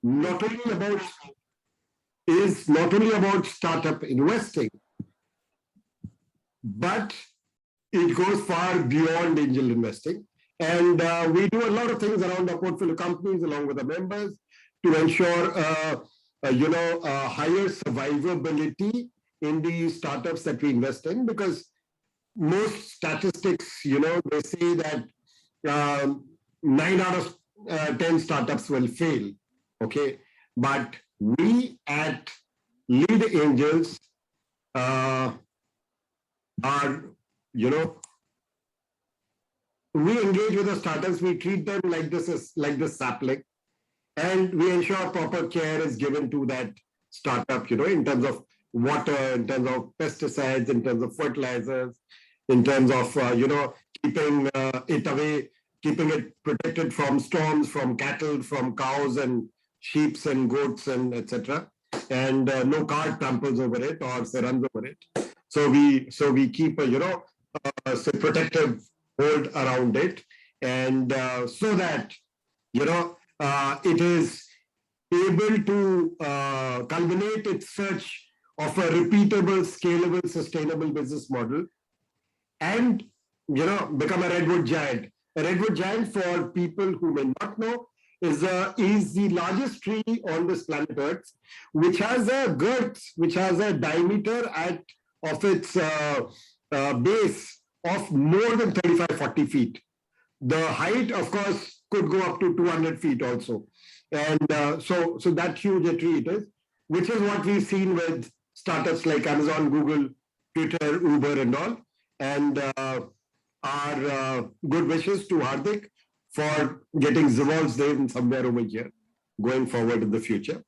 not only about is not only about startup investing, but it goes far beyond angel investing. And we do a lot of things around our portfolio companies along with the members to ensure, higher survivability in the startups that we invest in, because most statistics, they say that 9 out of 10 startups will fail. Okay. But we at Lead Angels are, we engage with the startups, we treat them like this sapling, and we ensure proper care is given to that startup, in terms of water, in terms of pesticides, in terms of fertilizers, in terms of, keeping it away, keeping it protected from storms, from cattle, from cows and sheep and goats and etc. And no car tramples over it or runs over it. So we keep a protective hold around it, and so that it is able to culminate its search of a repeatable, scalable, sustainable business model, and become a redwood giant. A redwood giant, for people who may not know, is the largest tree on this planet Earth, which has a girth, which has a diameter of its base of more than 35-40 feet. The height, of course, could go up to 200 feet also. And so that huge a tree it is, which is what we've seen with startups like Amazon, Google, Twitter, Uber, and all. And our good wishes to Hardik for getting Zvolv's name somewhere over here, going forward in the future.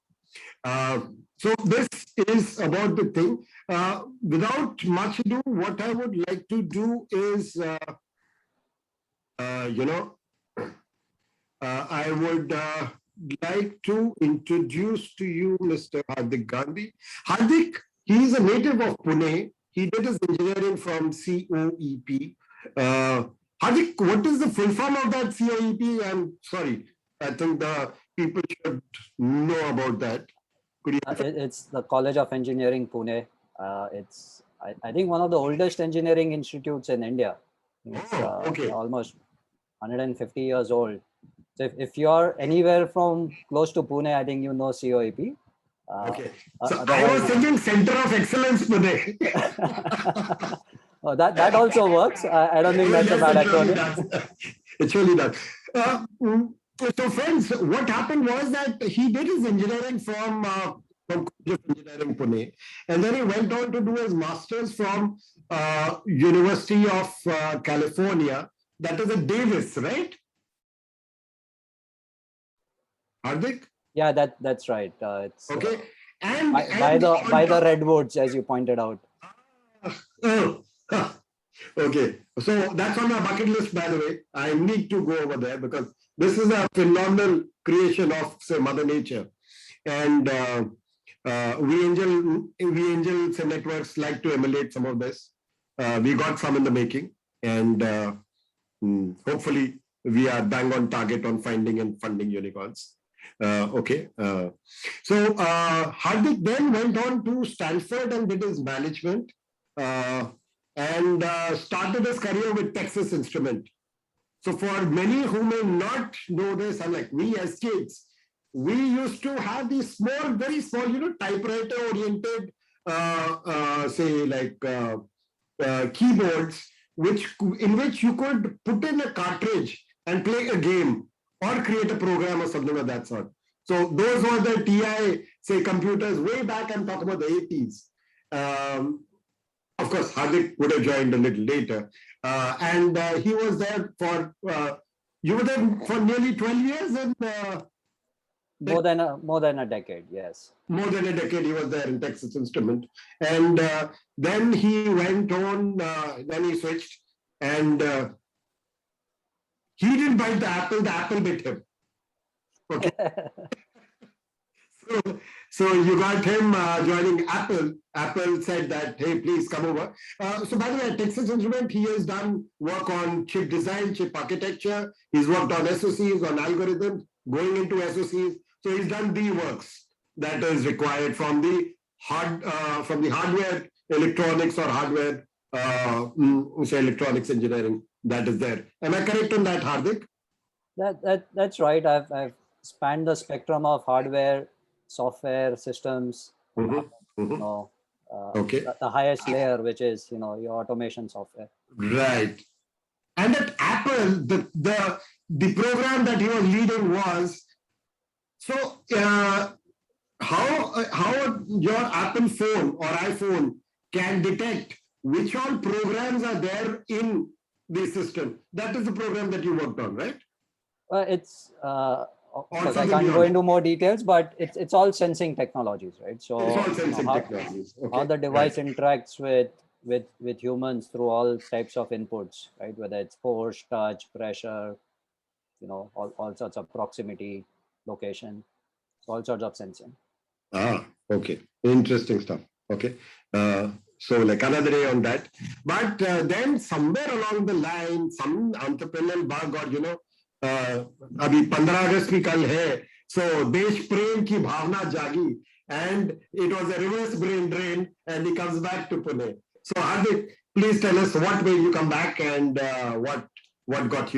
So this is about the thing. Without much ado, what I would like to do is, I would like to introduce to you Mr. Hardik Gandhi. Hardik, he is a native of Pune. He did his engineering from COEP. Hardik, what is the full form of that COEP? I'm sorry, I think the people should know about that. It's the College of Engineering, Pune. It's, I think, one of the oldest engineering institutes in India. It's okay. Almost 150 years old. So if you're anywhere from close to Pune, I think you know COEP. Okay. So I was thinking Center of Excellence Pune. Oh, that also works. I don't think that's a bad acronym. It surely does. So friends, what happened was that he did his engineering from College of Engineering Pune, and then he went on to do his master's from University of California. That is at Davis, right? Hardik? Yeah, that's right. It's okay. By the redwoods, as you pointed out. Okay, so that's on my bucket list, by the way. I need to go over there because this is a phenomenal creation of, say, Mother Nature. And we angels and networks like to emulate some of this. We got some in the making, and hopefully we are bang on target on finding and funding unicorns. Okay. So Hardik then went on to Stanford and did his management. And started his career with Texas Instrument. So for many who may not know this, and like we as kids, we used to have these small, very small, typewriter-oriented, keyboards, in which you could put in a cartridge and play a game or create a program or something of that sort. So those were the TI, say, computers way back. I'm talking about the 80s. Of course, Hardik would have joined a little later. And he was there for, you were there for nearly 12 years? And, more than a decade, yes. More than a decade he was there in Texas Instrument. And then he went on, then he switched, and he didn't bite the apple bit him. Okay. So you got him joining Apple. Apple said that, hey, please come over. So by the way, at Texas Instrument, he has done work on chip design, chip architecture. He's worked on SoCs, on algorithms, going into SoCs. So he's done the works that is required from the hardware electronics or hardware say electronics engineering that is there. Am I correct on that, Hardik? That's right. I've spanned the spectrum of hardware, software systems, Okay. the highest layer, which is your automation software. Right. And at Apple, the program that he was leading was so. How your Apple phone or iPhone can detect which all programs are there in the system. That is the program that you worked on, right? It's because I can't go into more details, but it's all sensing technologies, right? So it's all sensing technologies. Okay. How the device interacts with humans through all types of inputs, right? Whether it's force, touch, pressure, all sorts of proximity, location, all sorts of sensing. Okay. Interesting stuff. Okay. So like another day on that. But then somewhere along the line, some entrepreneurial bug or अभी 15 अगस्त की कल है, so देश प्रेम की भावना जागी, and it was a reverse brain drain, and he comes back to Pune. So Hardik, please tell us what made you come back, and what got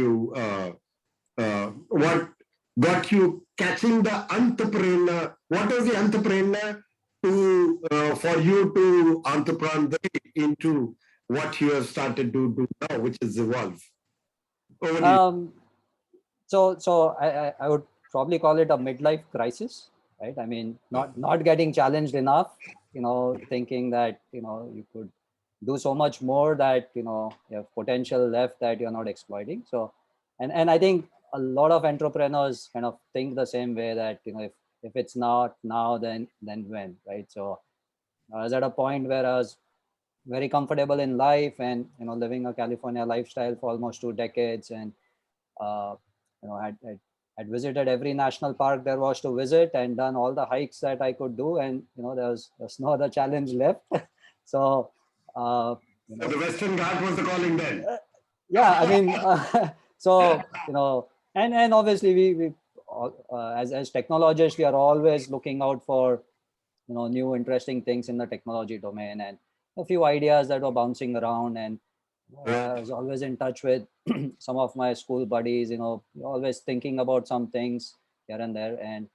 you catching the entrepreneur. What was the entrepreneur for you to entrepreneur into what you have started to do now, which is Zvolv? So I would probably call it a midlife crisis, right? I mean, not getting challenged enough, thinking that you could do so much more, that you have potential left that you're not exploiting. So and I think a lot of entrepreneurs kind of think the same way, that if it's not now, then when, right? So I was at a point where I was very comfortable in life, and living a California lifestyle for almost 2 decades, and had visited every national park there was to visit, and done all the hikes that I could do, and there's no other challenge left. So so the Western Ghat was the calling then. Yeah, I mean, so and obviously we as technologists, we are always looking out for new interesting things in the technology domain, and a few ideas that were bouncing around, and I was always in touch with some of my school buddies, always thinking about some things here and there, and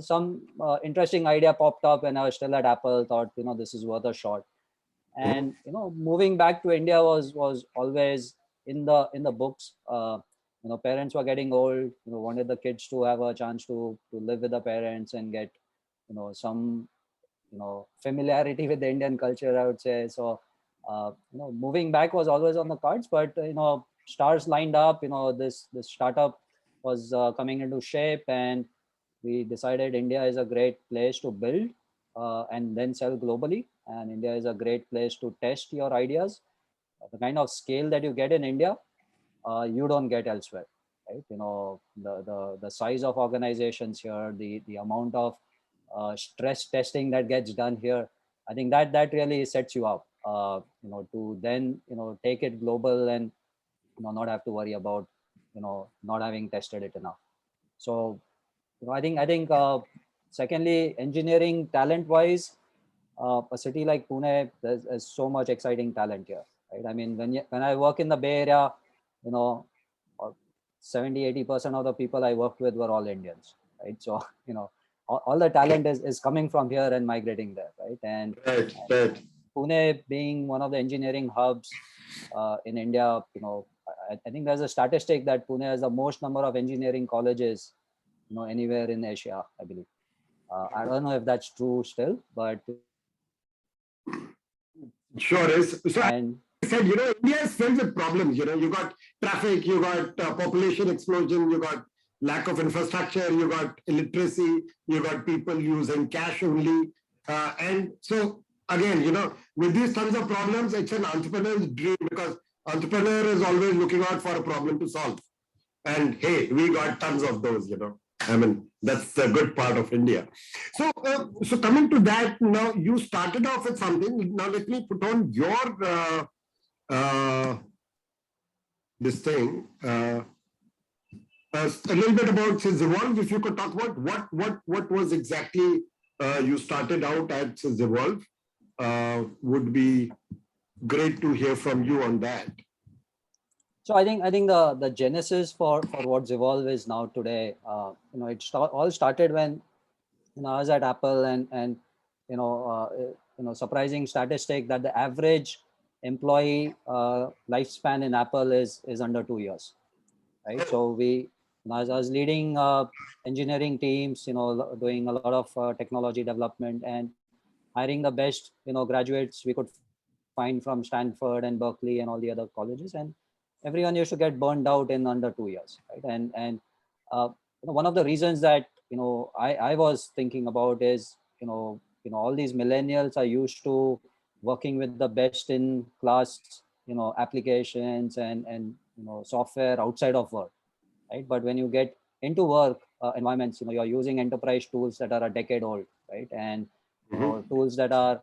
some interesting idea popped up when I was still at Apple. Thought this is worth a shot, and moving back to India was always in the books. Parents were getting old, wanted the kids to have a chance to live with the parents and get some familiarity with the Indian culture, I would say. So moving back was always on the cards, but stars lined up. This startup was coming into shape, and we decided India is a great place to build and then sell globally, and India is a great place to test your ideas. The kind of scale that you get in India, you don't get elsewhere, right? The size of organizations here, the amount of stress testing that gets done here, I think that really sets you up to then take it global, and not have to worry about not having tested it enough. So I think secondly, engineering talent wise, a city like Pune, there's so much exciting talent here, right? I mean, when I work in the Bay Area, 70-80% of the people I worked with were all Indians, right? So all the talent is coming from here and migrating there, right? And Pune being one of the engineering hubs in India, I think there's a statistic that Pune has the most number of engineering colleges, anywhere in Asia, I believe. I don't know if that's true still, but sure is. So I said, India is filled with problems. You got traffic, you got population explosion, you got lack of infrastructure, you got illiteracy, you got people using cash only. And so again, with these tons of problems, it's an entrepreneur's dream, because entrepreneur is always looking out for a problem to solve. And hey, we got tons of those, I mean, that's the good part of India. So, so coming to that, now you started off with something. Now let me put on your this thing. A little bit about Zvolv, if you could talk about what was exactly you started out at Zvolv, would be great to hear from you on that. So I think the genesis for what Zvolv is now today, all started when I was at Apple, and surprising statistic that the average employee lifespan in Apple is under 2 years, right? So as I was leading engineering teams, doing a lot of technology development and hiring the best, graduates we could find from Stanford and Berkeley and all the other colleges, and everyone used to get burned out in under 2 years, right? And one of the reasons that I was thinking about is all these millennials are used to working with the best in class applications and software outside of work, right? But when you get into work environments, you're using enterprise tools that are a decade old, right? And tools that are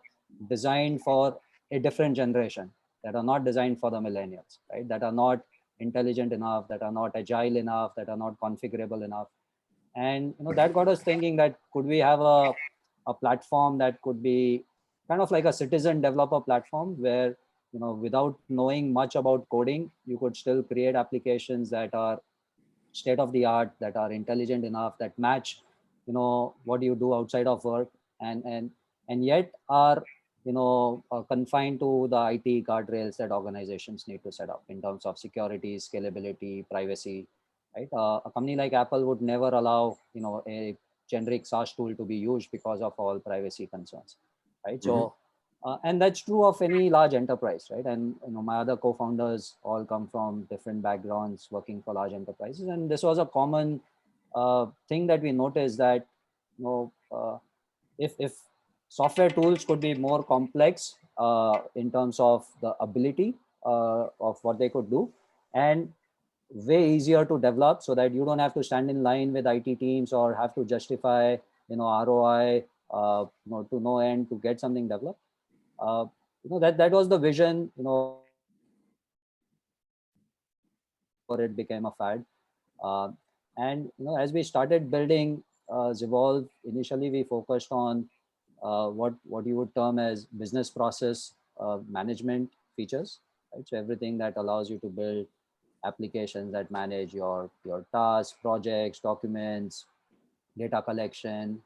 designed for a different generation, that are not designed for the millennials, right? That are not intelligent enough, that are not agile enough, that are not configurable enough. And that got us thinking that could we have a platform that could be kind of like a citizen developer platform where without knowing much about coding, you could still create applications that are state of the art, that are intelligent enough, that match what you do outside of work, and yet are confined to the IT guardrails that organizations need to set up in terms of security, scalability, privacy, right? A company like Apple would never allow a generic SaaS tool to be used because of all privacy concerns, right? So and that's true of any large enterprise, right? And my other co-founders all come from different backgrounds working for large enterprises, and this was a common thing that we noticed, that if software tools could be more complex in terms of the ability of what they could do, and way easier to develop, so that you don't have to stand in line with IT teams or have to justify ROI to no end to get something developed. That was the vision before it became a fad. And as we started building Zvolv, initially we focused on what you would term as business process management features, right? So everything that allows you to build applications that manage your tasks, projects, documents, data collection,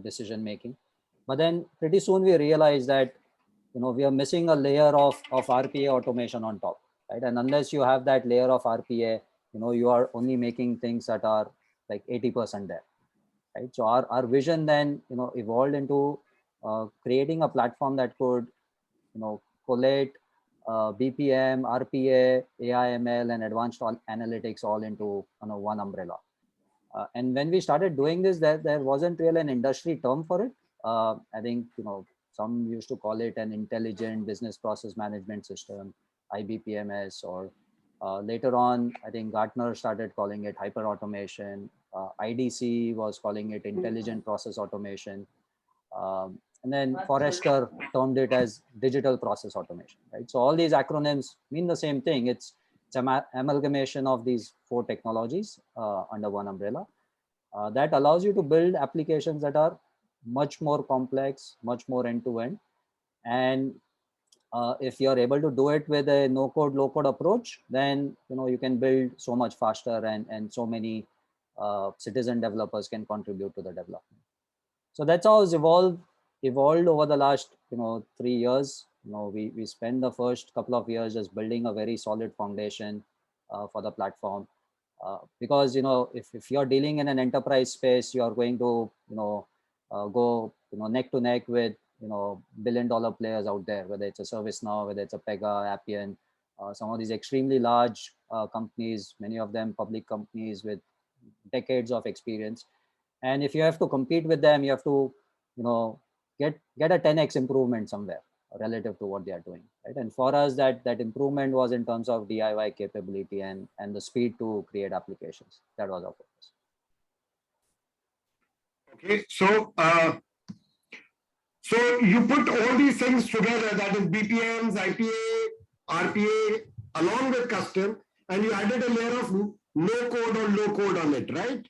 decision making. But then pretty soon we realized that we are missing a layer of RPA automation on top, right? And unless you have that layer of RPA, you are only making things that are like 80% there, right? So our vision then evolved into creating a platform that could collate BPM, RPA, AI/ML, and advanced analytics all into one umbrella. And when we started doing this, there wasn't really an industry term for it. I think some used to call it an intelligent business process management system, IBPMS, or later on, I think Gartner started calling it HyperAutomation. IDC was calling it intelligent process automation. And then Forrester termed it as digital process automation, right? So all these acronyms mean the same thing. It's amalgamation of these four technologies under one umbrella that allows you to build applications that are much more complex, much more end-to-end. And if you're able to do it with a no-code, low-code approach, then you can build so much faster, and so many citizen developers can contribute to the development. So that's how Zvolv evolved over the last 3 years. We spent the first couple of years just building a very solid foundation for the platform, because if you're dealing in an enterprise space, you are going to go neck to neck with billion-dollar players out there, whether it's a ServiceNow, whether it's a Pega, Appian, some of these extremely large companies, many of them public companies with decades of experience. And if you have to compete with them, you have to get a 10x improvement somewhere relative to what they are doing, right? And for us, that improvement was in terms of DIY capability and the speed to create applications. That was our focus. Okay, so you put all these things together, that is BPMs, IPA, RPA, along with custom, and you added a layer of no code or low code on it, right?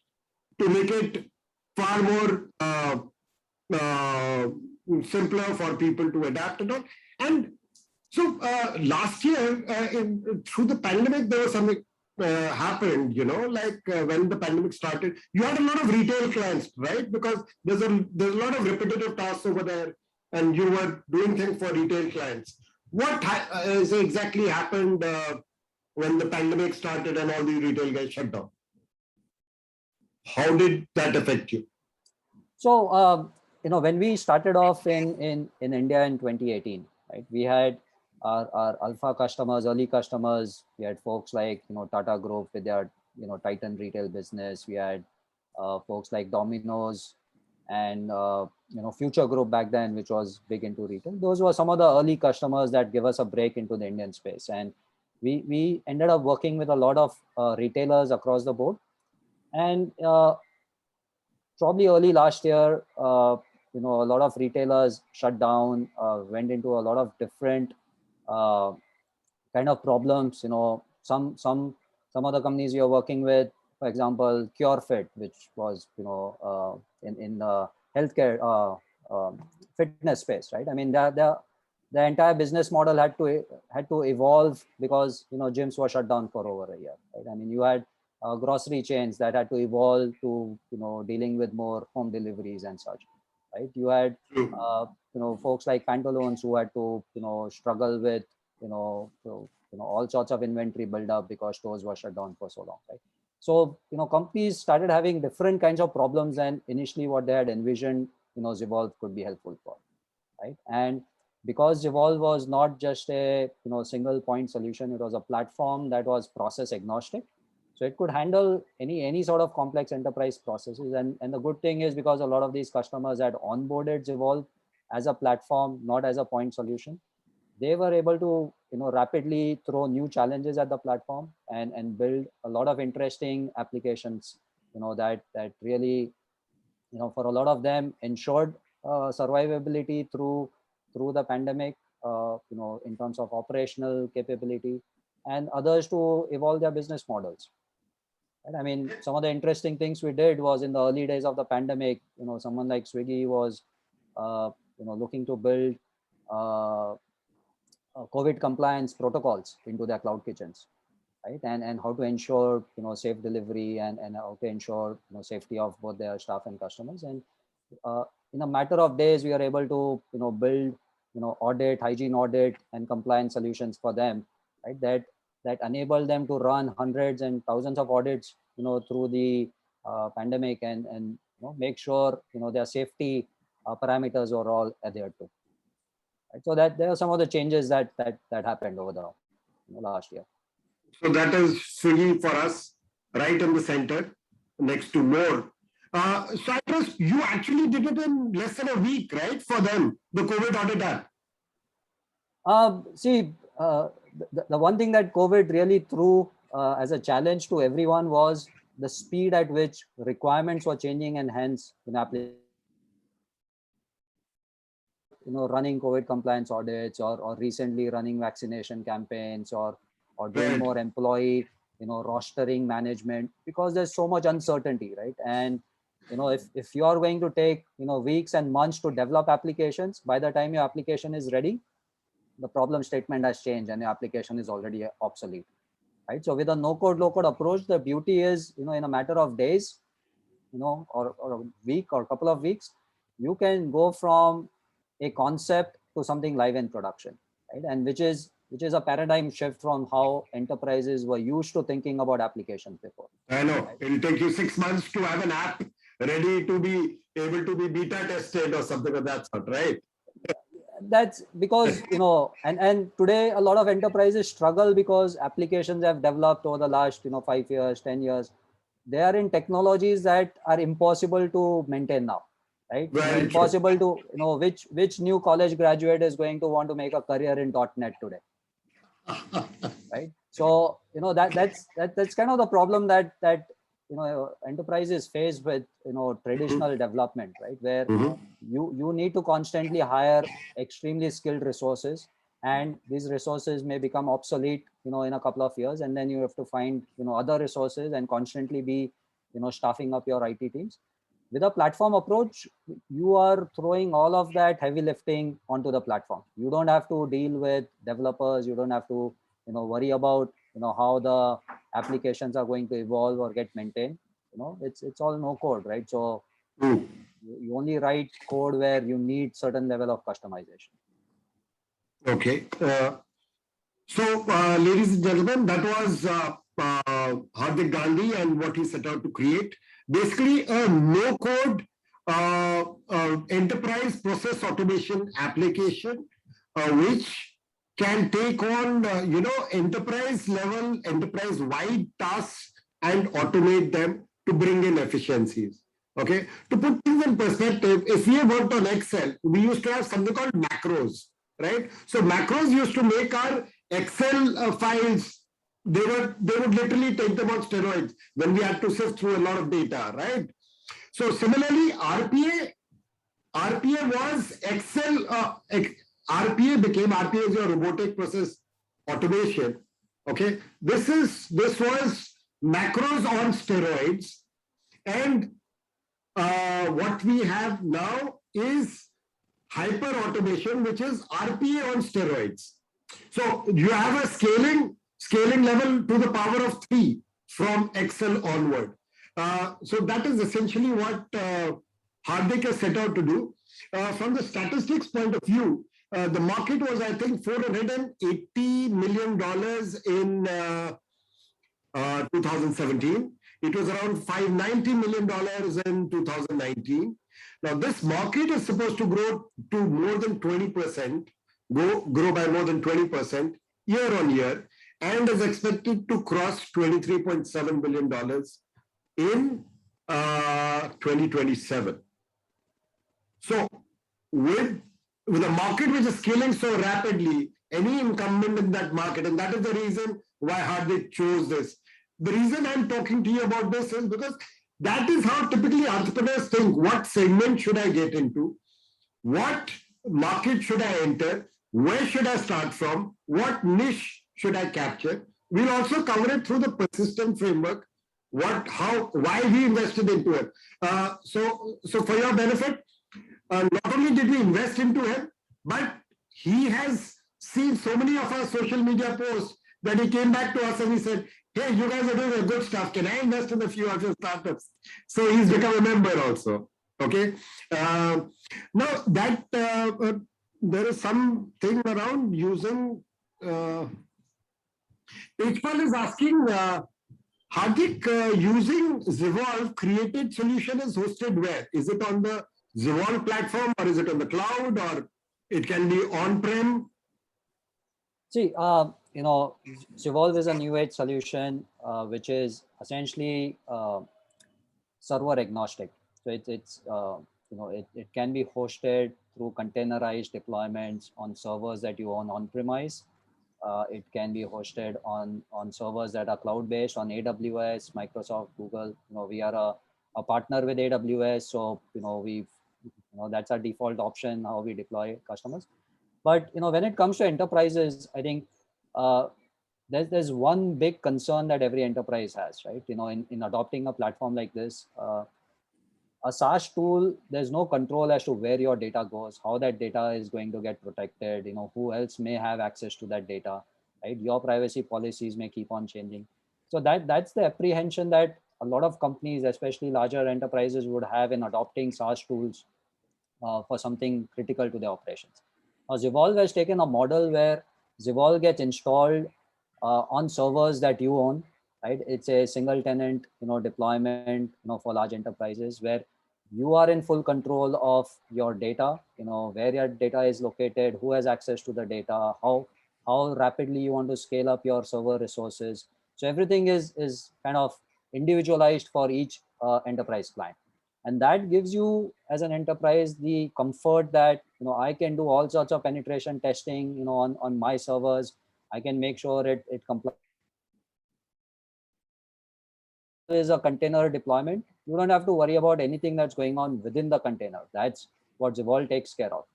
To make it far more uh, simpler for people to adapt and all. And so last year, through the pandemic, there was something happened, like when the pandemic started, you had a lot of retail clients, right? Because there's a lot of repetitive tasks over there, and you were doing things for retail clients. What has exactly happened when the pandemic started and all these retail guys shut down? How did that affect you? So, when we started off in India in 2018, right, we had our alpha customers, early customers. We had folks like, Tata Group with their, Titan retail business. We had folks like Domino's and, Future Group back then, which was big into retail. Those were some of the early customers that give us a break into the Indian space. And we ended up working with a lot of retailers across the board. And probably early last year, a lot of retailers shut down, went into a lot of different uh, kind of problems. Some other companies we are working with, for example, CureFit, which was in the healthcare fitness space, right? I mean, the entire business model had to evolve because gyms were shut down for over a year, right? I mean, you had grocery chains that had to evolve to dealing with more home deliveries and such, right? You had folks like Pantaloons who had to struggle with all sorts of inventory build up because stores were shut down for so long, right? So companies started having different kinds of problems, and initially what they had envisioned Zvolv could be helpful for, right? And because Zvolv was not just a single point solution, it was a platform that was process agnostic. So it could handle any sort of complex enterprise processes. And the good thing is, because a lot of these customers had onboarded Zvolv as a platform, not as a point solution, they were able to rapidly throw new challenges at the platform and build a lot of interesting applications that really for a lot of them ensured survivability through the pandemic, in terms of operational capability, and others to evolve their business models. And I mean, some of the interesting things we did was in the early days of the pandemic, someone like Swiggy was, looking to build COVID compliance protocols into their cloud kitchens, right? And how to ensure, safe delivery and how to ensure, safety of both their staff and customers. And in a matter of days, we are able to, build, hygiene audit and compliance solutions for them, right? That enable them to run hundreds and thousands of audits, through the pandemic and make sure, their safety parameters are all adhered to. Right? So that there are some of the changes that happened over the last year. So that is Swiggy for us, right in the center, next to more. So I trust you actually did it in less than a week, right? For them, the COVID audit app. See, the one thing that COVID really threw as a challenge to everyone was the speed at which requirements were changing, and hence running COVID compliance audits, or recently running vaccination campaigns, or doing more employee rostering management, because there's so much uncertainty, right? And if you're going to take weeks and months to develop applications, by the time your application is ready, the problem statement has changed and your application is already obsolete, right? So with a no code low code approach, the beauty is in a matter of days, or a week or a couple of weeks, you can go from a concept to something live in production, right? And which is a paradigm shift from how enterprises were used to thinking about applications before. I know, right? It'll take you 6 months to have an app ready to be able to be beta tested or something of that sort, right? That's because and today a lot of enterprises struggle because applications have developed over the last 5 years, 10 years. They are in technologies that are impossible to maintain now, right? Impossible to which new college graduate is going to want to make a career in .NET today. Right? So that's kind of the problem that enterprises face with traditional development, right? Where you need to constantly hire extremely skilled resources, and these resources may become obsolete, in a couple of years, and then you have to find, other resources and constantly be, staffing up your IT teams. With a platform approach, you are throwing all of that heavy lifting onto the platform. You don't have to deal with developers. You don't have to, worry about, how the applications are going to evolve or get maintained. It's all no code, right? So Mm. you only write code where you need certain level of customization. Okay. So, ladies and gentlemen, that was Hardik Gandhi and what he set out to create. Basically, a no-code enterprise process automation application, which can take on, enterprise level, enterprise-wide tasks and automate them to bring in efficiencies. Okay. To put things in perspective, if we worked on Excel, we used to have something called macros, right? So macros used to make our Excel files. They would literally take them on steroids when we had to sift through a lot of data, right? So similarly, RPA was Excel. RPA is your robotic process automation. Okay, this was macros on steroids, and what we have now is hyper automation, which is RPA on steroids. So you have a scaling level to the power of 3 from Excel onward. So that is essentially what Hardik has set out to do. From the statistics point of view, the market was, I think, $480 million in 2017. It was around $590 million in 2019. Now, this market is supposed to grow to more than 20%, grow by more than 20% year on year, and is expected to cross $23.7 billion in 2027. So, with a market which is scaling so rapidly, any incumbent in that market, and that is the reason why Hardik chose this. The reason I'm talking to you about this is because that is how typically entrepreneurs think. What segment should I get into? What market should I enter? Where should I start from? What niche should I capture? We'll also cover it through the persistent framework. Why we invested into it. So for your benefit, not only did we invest into him, but he has seen so many of our social media posts that he came back to us and he said, hey, you guys are doing a good stuff. Can I invest in a few of your startups? So he's become a member also. Okay. Now that there is something around using. Pagepal is asking, Hardik, using Zvolv created solution is hosted where? Is it on the Zvolv platform, or is it on the cloud, or it can be on-prem? See, Zvolv is a new age solution, which is essentially server agnostic. So it can be hosted through containerized deployments on servers that you own on premise. It can be hosted on servers that are cloud based on AWS, Microsoft, Google. We are a partner with AWS, so that's our default option how we deploy customers. But when it comes to enterprises, I think there's one big concern that every enterprise has, right? In adopting a platform like this, a SaaS tool, there's no control as to where your data goes, how that data is going to get protected, who else may have access to that data, right? Your privacy policies may keep on changing. So that's the apprehension that a lot of companies, especially larger enterprises, would have in adopting SaaS tools for something critical to their operations. Now, Zvolv has taken a model where Zvolv gets installed on servers that you own, right? It's a single tenant, deployment, for large enterprises where you are in full control of your data, where your data is located, who has access to the data, how rapidly you want to scale up your server resources. So everything is kind of individualized for each enterprise client. And that gives you as an enterprise the comfort that, I can do all sorts of penetration testing, on my servers. I can make sure it complies. Is a container deployment, you don't have to worry about anything that's going on within the container. That's what Zvolv takes care of.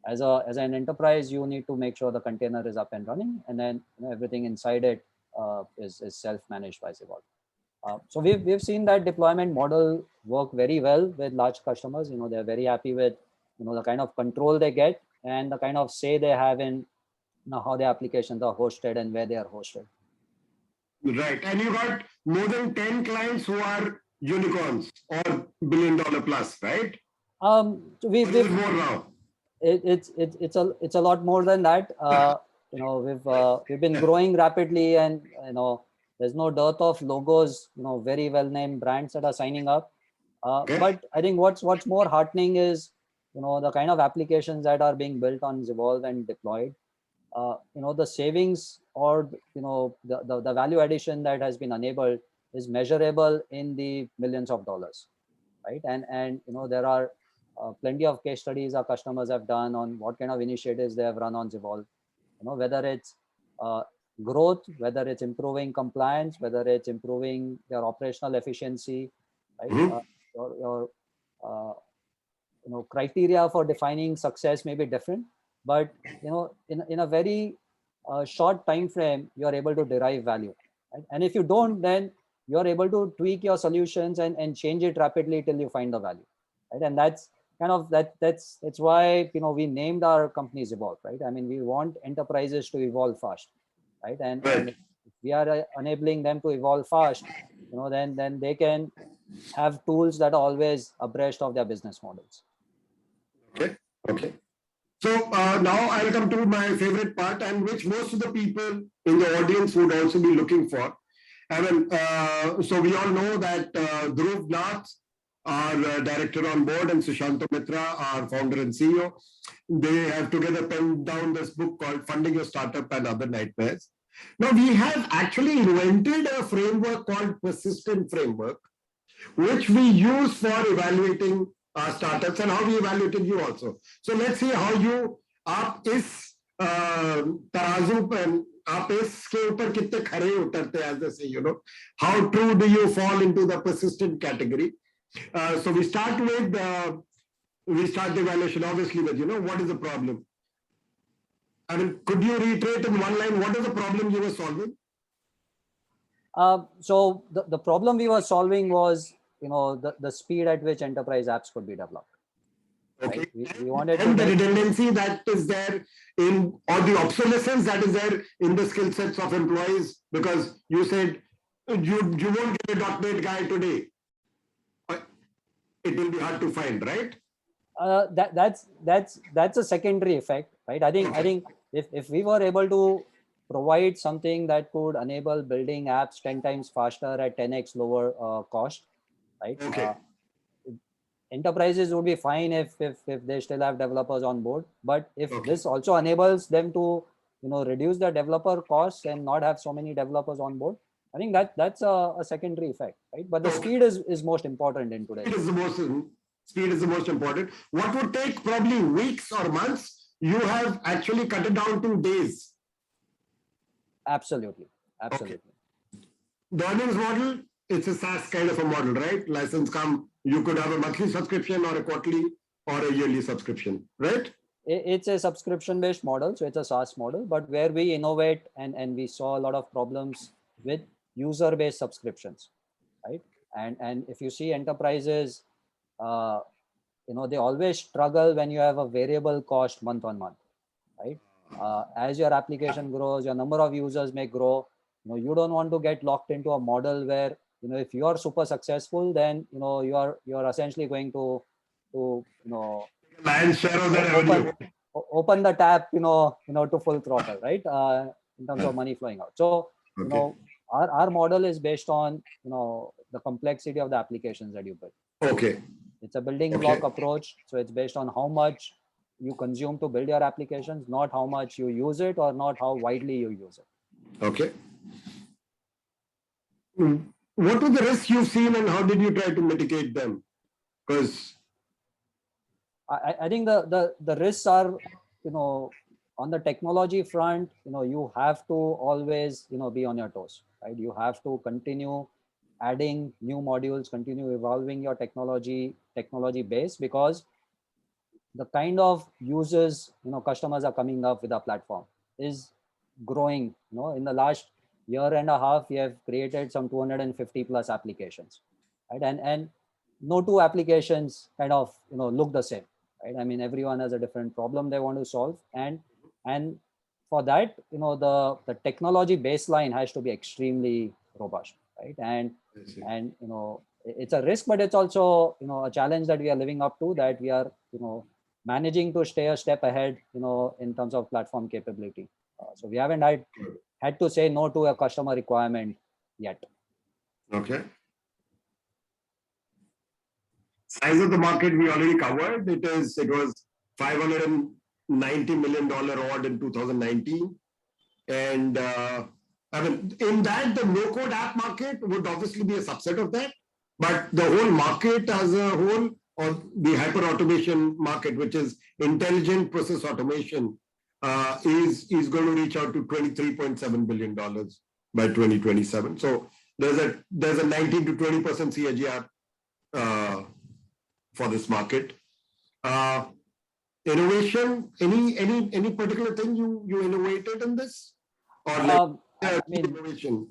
as an enterprise, you need to make sure the container is up and running, and then everything inside it is self-managed by Zvolv. So we've seen that deployment model work very well with large customers. They're very happy with the kind of control they get and the kind of say they have in how their applications are hosted and where they are hosted. Right, and you got more than 10 clients who are unicorns or $1 billion plus, right? So we've more now. It's a lot more than that. We've been growing rapidly, and there's no dearth of logos, very well named brands that are signing up. Okay. But I think what's more heartening is the kind of applications that are being built on Zvolv and deployed. The savings or the value addition that has been enabled is measurable in the millions of dollars, right? And there are plenty of case studies our customers have done on what kind of initiatives they have run on Zvolv. Whether it's growth, whether it's improving compliance, whether it's improving their operational efficiency, right? Your criteria for defining success may be different, but in a very short time frame, you are able to derive value, right? And if you don't, then you are able to tweak your solutions and change it rapidly till you find the value, right? And that's kind of that's why we named our company Zvolv, right? I mean, we want enterprises to evolve fast, right? And if we are enabling them to evolve fast, then they can have tools that are always abreast of their business models. Okay. So now I'll come to my favorite part, and which most of the people in the audience would also be looking for. I mean, so we all know that Dhruv Nath, our director on board, and Sushanta Mitra, our founder and CEO, they have together penned down this book called Funding Your Startup and Other Nightmares. Now, we have actually invented a framework called Persistent Framework, which we use for evaluating our startups and how we evaluated you also. So let's see how you, आप इस तराजू पर आप इसके ऊपर कितने खरे उतरते हैं, as they say, how true do you fall into the persistent category? So we start the evaluation obviously with, what is the problem? I mean, could you reiterate in one line, what is the problem you were solving? So the problem we were solving was, the speed at which enterprise apps could be developed. Okay. Right? We wanted and the redundancy that is there or the obsolescence that is there in the skill sets of employees, because you said you won't get a .NET guy today. It will be hard to find, right? That's a secondary effect, right? I think if we were able to provide something that could enable building apps 10 times faster at 10x lower cost, right? Okay. Enterprises would be fine if they still have developers on board, but if this also enables them to reduce the developer costs and not have so many developers on board, I think that's a secondary effect, right? But the speed is most important in today. Speed is the most important. What would take probably weeks or months, you have actually cut it down to days. Absolutely. Okay. The earnings model, it's a SaaS kind of a model, right? License come, you could have a monthly subscription or a quarterly or a yearly subscription, right? It's a subscription-based model, so it's a SaaS model, but where we innovate and we saw a lot of problems with user-based subscriptions, right? And if you see enterprises, they always struggle when you have a variable cost month on month, right? As your application grows, your number of users may grow. You don't want to get locked into a model where if you are super successful, then you're essentially going to lion's share of the revenue. Open the tap to full throttle, right? In terms of money flowing out. So our model is based on the complexity of the applications that you build. Okay. It's a building block approach, so it's based on how much you consume to build your applications, not how much you use it or not how widely you use it. Okay. What were the risks you've seen and how did you try to mitigate them? Because I think the risks are, on the technology front, you have to always, be on your toes, right? You have to continue adding new modules, continue evolving your technology base, because the kind of users, customers are coming up with our platform is growing. In the last year and a half, we have created some 250 plus applications, right? And no two applications kind of, look the same, right? I mean, everyone has a different problem they want to solve. And for that, the technology baseline has to be extremely robust, right? And it's a risk, but it's also, a challenge that we are living up to, that we are, managing to stay a step ahead, in terms of platform capability. So we haven't had to say no to a customer requirement yet. Okay. Size of the market we already covered. It was $590 million odd in 2019. And I mean, in that, the no-code app market would obviously be a subset of that. But the whole market as a whole, or the hyper-automation market, which is intelligent process automation, is going to reach out to $23.7 billion by 2027. So there's a 19 to 20% CAGR for this market. Innovation, any particular thing you innovated in this? Or I mean, innovation?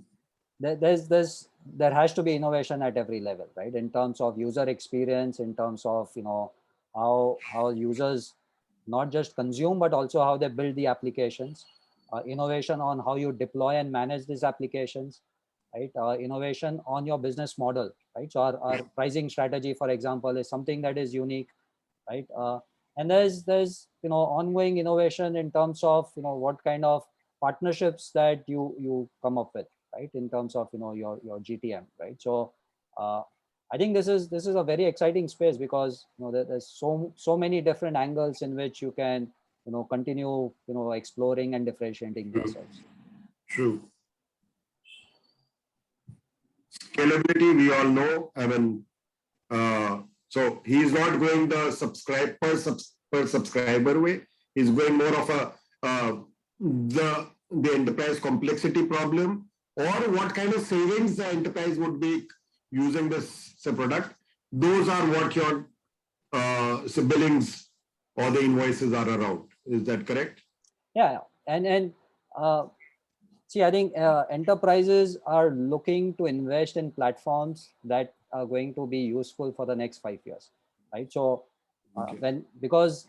There has to be innovation at every level, right? In terms of user experience, in terms of, how users not just consume, but also how they build the applications. Innovation on how you deploy and manage these applications, right? Innovation on your business model, right? So our pricing strategy, for example, is something that is unique, right? And there's ongoing innovation in terms of what kind of partnerships that you come up with, right? In terms of your GTM, right? So I think this is a very exciting space, because there's so many different angles in which you can continue exploring and differentiating yourselves. True. Scalability, we all know. I mean, so he's not going the per subscriber way. He's going more of the enterprise complexity problem, or what kind of savings the enterprise would be using this product. Those are what your billings or the invoices are around. Is that correct? Yeah, and see, I think enterprises are looking to invest in platforms that are going to be useful for the next 5 years, right? So because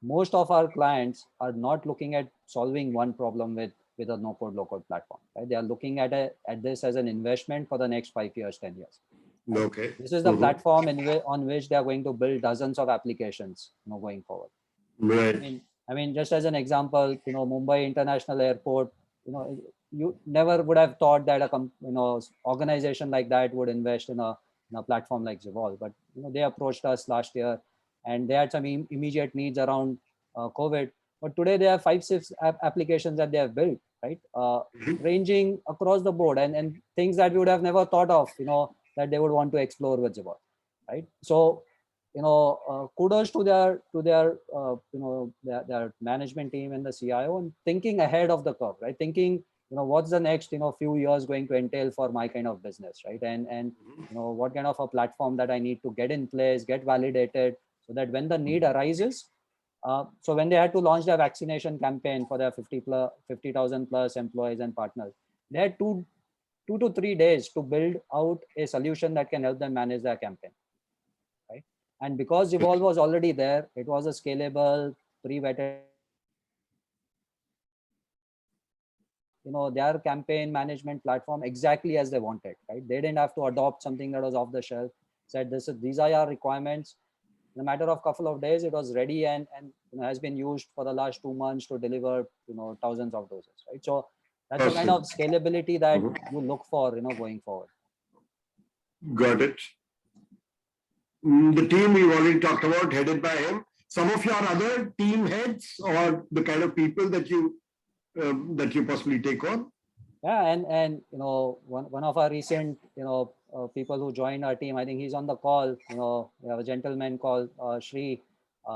most of our clients are not looking at solving one problem with a no-code, low-code platform, right? They are looking at this as an investment for the next 5 years, 10 years. Right? Okay. This is the platform on which they are going to build dozens of applications, going forward. Right. I mean, just as an example, Mumbai International Airport, you never would have thought that a organization like that would invest in a platform like Zvolv, but they approached us last year, and they had some immediate needs around COVID. But today they have 5-6 applications that they have built, right? Ranging across the board, and things that we would have never thought of, that they would want to explore with Zvolv, right? So kudos to their management team and the CIO, and thinking ahead of the curve, right? Thinking, what's the next few years going to entail for my kind of business, right? And what kind of a platform that I need to get in place, get validated, so that when the need arises, so when they had to launch their vaccination campaign for their 50,000 plus employees and partners, they had 2 to 3 days to build out a solution that can help them manage their campaign. And because Zvolv was already there, it was a scalable, pre-vetted, their campaign management platform exactly as they wanted, right? They didn't have to adopt something that was off the shelf. Said these are your requirements. In a matter of couple of days, it was ready and has been used for the last 2 months to deliver thousands of doses, right? So that's the kind of scalability that you look for, going forward. Got it. The team we've already talked about, headed by him. Some of your other team heads, or the kind of people that you possibly take on? Yeah, and one of our recent people who joined our team, I think he's on the call. We have a gentleman called Shri.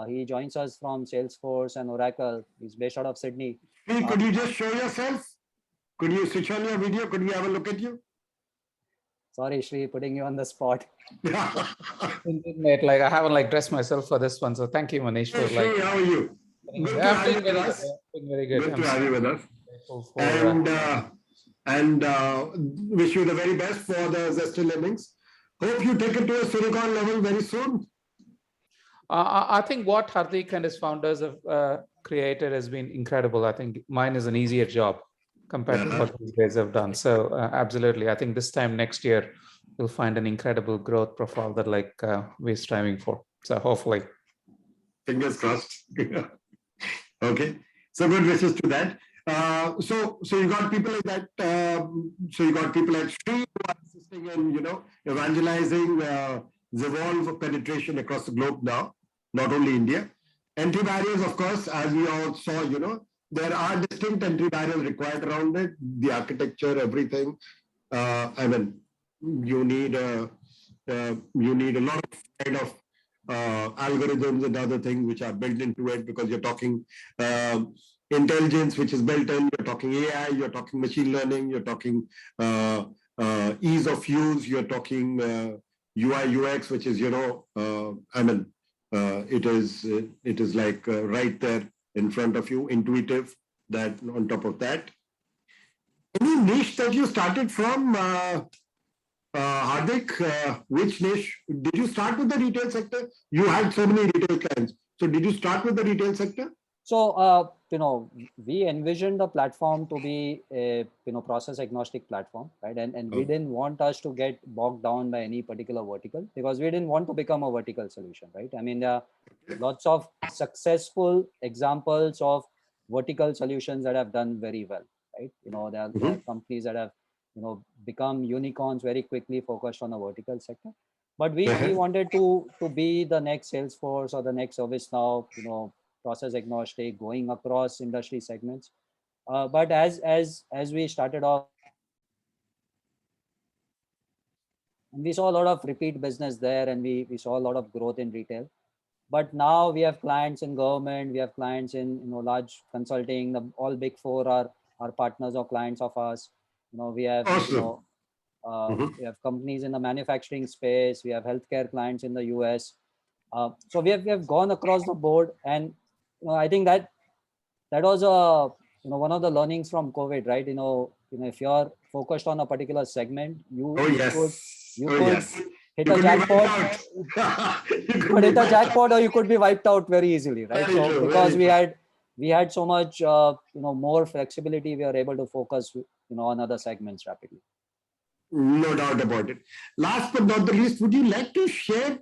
He joins us from Salesforce and Oracle. He's based out of Sydney. Hey, could you just show yourself? Could you switch on your video? Could we have a look at you? Sorry, Shri, putting you on the spot. Indeed, mate. Like I haven't like dressed myself for this one, so thank you, Manish, Hey, for like. Shri, how are you? Good to I'm have doing you with very good. us. Doing very good. Good I'm to so have you with us. grateful for. And wish you the very best for the Zesty Lemmings. Hope you take it to a Silicon level very soon. I think what Hardik and his founders have created has been incredible. I think mine is an easier job compared to what these guys have done. So absolutely, I think this time next year you'll find an incredible growth profile that like we're striving for. So hopefully. Fingers crossed. Okay. So good wishes to that. So you got people like that. So you got people like Sri who are assisting in, evangelizing Zvolv penetration across the globe now, not only India. Entry barriers, of course, as we all saw, there are distinct entry barriers required around it. The architecture, everything. I mean, you need a lot of kind of algorithms and other things which are built into it, because you're talking intelligence which is built in, you're talking AI, you're talking machine learning, you're talking ease of use, you're talking UI UX, which is it is like right there in front of you, intuitive. That on top of that, any niche that you started from, Hardik, which niche? Did you start with the retail sector? You had so many retail clients. So did you start with the retail sector? So, we envisioned the platform to be a, process agnostic platform, right? And we didn't want us to get bogged down by any particular vertical, because we didn't want to become a vertical solution, right? I mean, there are lots of successful examples of vertical solutions that have done very well, right? There are companies that have, become unicorns very quickly, focused on the vertical sector. But we wanted to be the next Salesforce or the next ServiceNow, process agnostic, going across industry segments. But as we started off, and we saw a lot of repeat business there, and we saw a lot of growth in retail. But now we have clients in government, we have clients in large consulting. All big four are partners or clients of us. We have Awesome. we have companies in the manufacturing space. We have healthcare clients in the US. So we have gone across the board, and I think that was one of the learnings from COVID, right? If you're focused on a particular segment, Oh yes. you Oh could yes. hit You a could be wiped jackpot. out. You could hit a jackpot, or you could be wiped out very easily, right? Very So true. because Very true. we had so much more flexibility, we are able to focus on other segments rapidly. No doubt about it. Last but not the least, would you like to share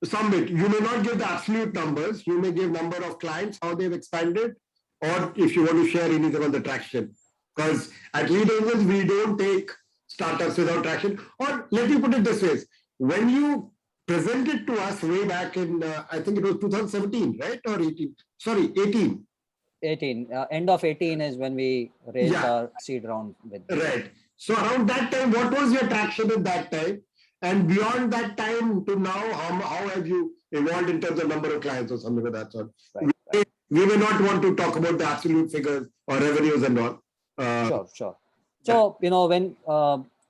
some bit? You may not give the absolute numbers. You may give number of clients, how they've expanded, or if you want to share anything on the traction. Because at Lead Angels, we don't take startups without traction. Or let me put it this way: when you presented to us way back in, I think it was 2017, right, or 18? Sorry, 18. 18, end of 18 is when we raised Yeah. our seed round with them. Right. So around that time, what was your traction at that time? And beyond that time to now, how have you evolved in terms of number of clients or something of that sort? Right. We may not want to talk about the absolute figures or revenues and all. Sure. So, when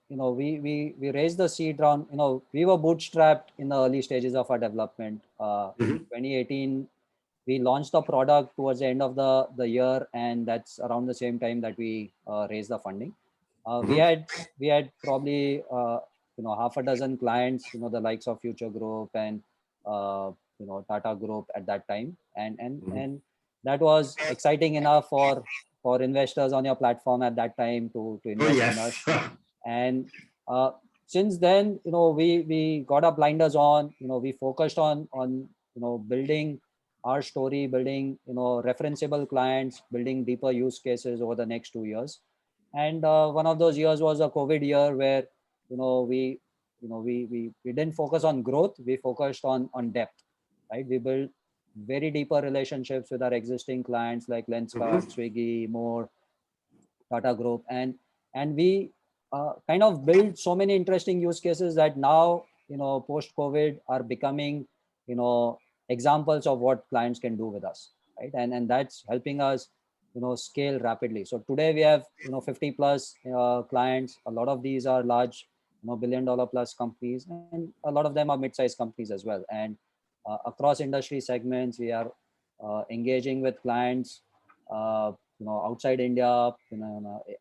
we raised the seed round, we were bootstrapped in the early stages of our development. 2018, we launched the product towards the end of the year, and that's around the same time that we raised the funding. We had probably half a dozen clients, the likes of Future Group and Tata Group at that time, and that was exciting enough for investors on your platform at that time to invest in us. And since then, we got our blinders on. We focused on building our story, building referenceable clients, building deeper use cases over the next 2 years. And one of those years was a COVID year where we didn't focus on growth, we focused on depth, right? We built very deeper relationships with our existing clients like Lenskart, Swiggy, More, Tata Group, and we kind of built so many interesting use cases that now post COVID are becoming examples of what clients can do with us, right? And that's helping us scale rapidly. So today we have 50 plus clients. A lot of these are large billion-dollar plus companies, and a lot of them are mid-sized companies as well. And across industry segments, we are engaging with clients, outside India,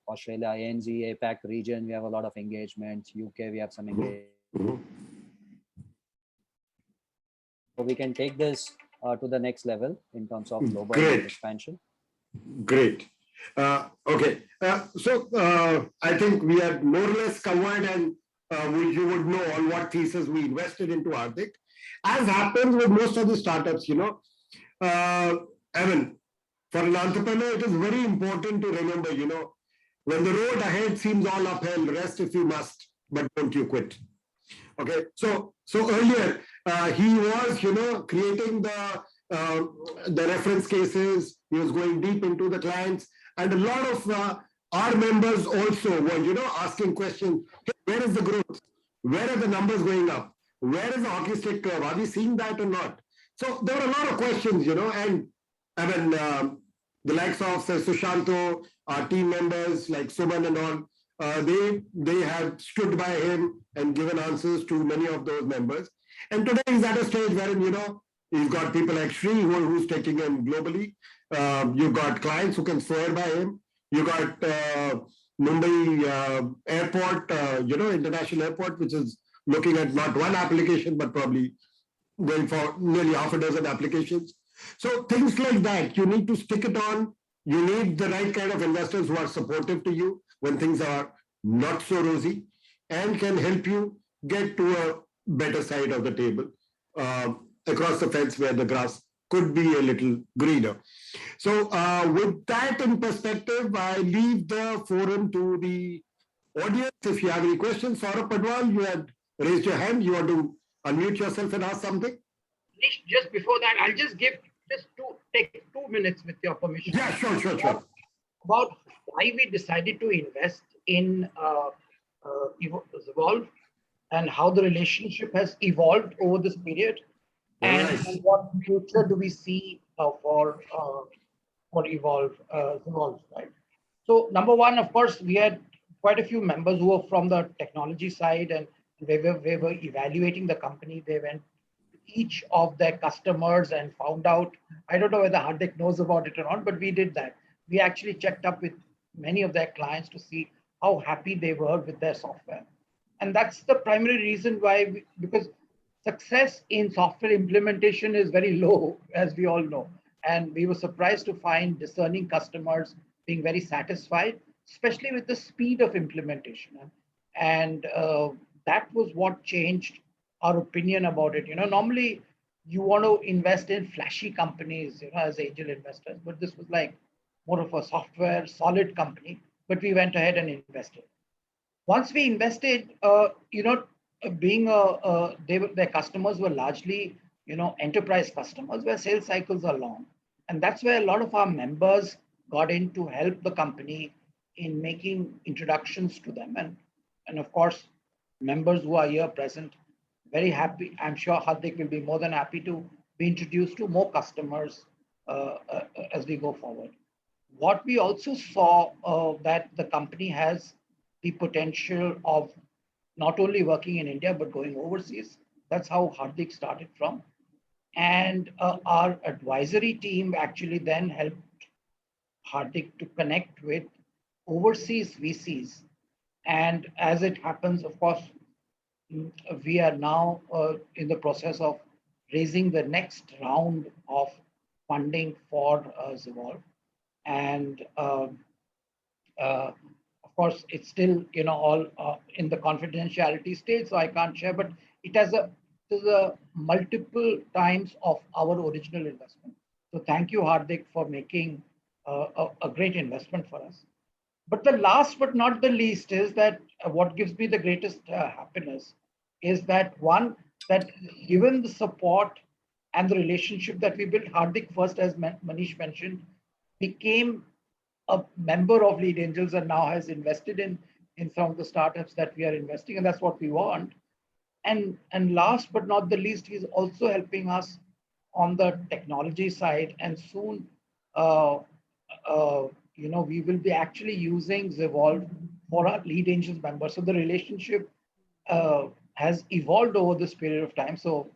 Australia, ANZ, APAC region, we have a lot of engagements. UK, we have some engagement. So we can take this to the next level in terms of global expansion. Great. Okay. I think we are more or less covered, and you would know on what thesis we invested into Hardik. As happens with most of the startups, Evan, for an entrepreneur, it is very important to remember, when the road ahead seems all uphill, rest if you must, but don't you quit. Okay. So earlier, he was, creating the reference cases. He was going deep into the clients, and a lot of our members also were, asking questions. Hey, where is the growth? Where are the numbers going up? Where is the hockey stick curve? Are we seeing that or not? So there were a lot of questions, and I mean, the likes of Sushanto, our team members like Suman and all, they have stood by him and given answers to many of those members. And today he's at a stage wherein, he's got people like Sri who's taking him globally. You've got clients who can swear by him. You got Mumbai airport, international airport, which is looking at not one application, but probably going for nearly half a dozen applications. So things like that, you need to stick it on. You need the right kind of investors who are supportive to you when things are not so rosy and can help you get to a better side of the table, across the fence where the grass could be a little greener. So with that in perspective, I leave the forum to the audience. If you have any questions, Saurabh Padwal, you had raised your hand. You want to unmute yourself and ask something? Just before that, I'll just take 2 minutes with your permission. Yeah, sure. About why we decided to invest in Zvolv and how the relationship has evolved over this period, and what future do we see for Zvolv, right? So number one, of course, we had quite a few members who were from the technology side, and we were evaluating the company. They went to each of their customers and found out, I don't know whether Hardik knows about it or not, but we did that. We actually checked up with many of their clients to see how happy they were with their software. And that's the primary reason why, because success in software implementation is very low, as we all know. And we were surprised to find discerning customers being very satisfied, especially with the speed of implementation. And that was what changed our opinion about it. Normally you want to invest in flashy companies, as angel investors, but this was like more of a software solid company, but we went ahead and invested. Once we invested, being their customers were largely, enterprise customers where sales cycles are long. And that's where a lot of our members got in to help the company in making introductions to them. And of course, members who are here present, very happy. I'm sure Hardik will be more than happy to be introduced to more customers as we go forward. What we also saw that the company has the potential of not only working in India, but going overseas. That's how Hardik started from. And our advisory team actually then helped Hardik to connect with overseas VCs. And as it happens, of course, we are now in the process of raising the next round of funding for Zvolv. And of course, it's still all in the confidentiality stage, so I can't share. But it has a multiple times of our original investment. So thank you, Hardik, for making a great investment for us. But the last but not the least is that what gives me the greatest happiness is that one, that given the support and the relationship that we built, Hardik first, as Manish mentioned, became a member of Lead Angels and now has invested in some of the startups that we are investing, and that's what we want. And last but not the least, he's also helping us on the technology side, and soon, we will be actually using Zvolv for our Lead Angels members. So the relationship has evolved over this period of time. So,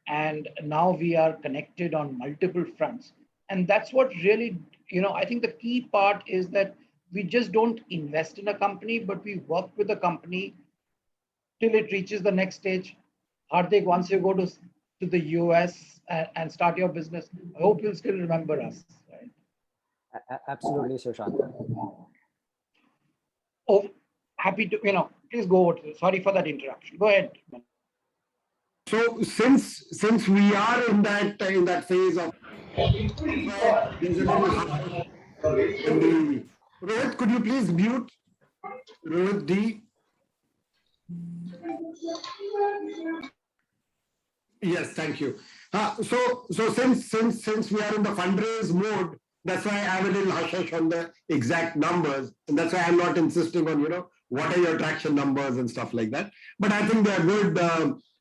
and now we are connected on multiple fronts. And that's what really, I think the key part is that we just don't invest in a company, but we work with the company till it reaches the next stage. Hardik, once you go to the US and start your business, I hope you'll still remember us. Right? Absolutely, Sushant. Oh, happy to, please go over. Sorry for that interruption. Go ahead. So since we are in that phase of where there's a little hush in the Rohit, could you please mute Rohit D? Yes, thank you. So since we are in the fundraise mode, that's why I have a little hush on the exact numbers, and that's why I'm not insisting on what are your traction numbers and stuff like that. But I think they're good.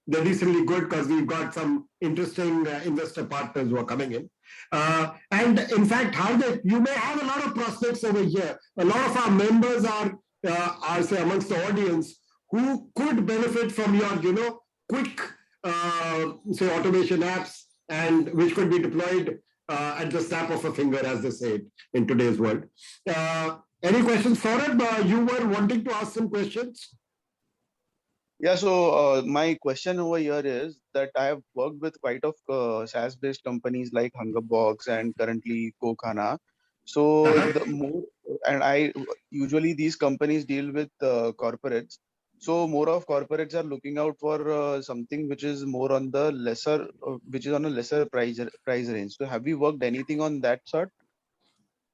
They're decently good because we've got some interesting investor partners who are coming in. And in fact, Hardik, you may have a lot of prospects over here. A lot of our members are say amongst the audience who could benefit from your quick say automation apps, and which could be deployed at the snap of a finger, as they say in today's world. Any questions, Saurabh? You were wanting to ask some questions. Yeah, so my question over here is that I have worked with quite of SaaS-based companies like Hungerbox and currently Kokana. So the more, and I usually these companies deal with corporates. So more of corporates are looking out for something which is more on the lesser, which is on a lesser price range. So have you worked anything on that sort?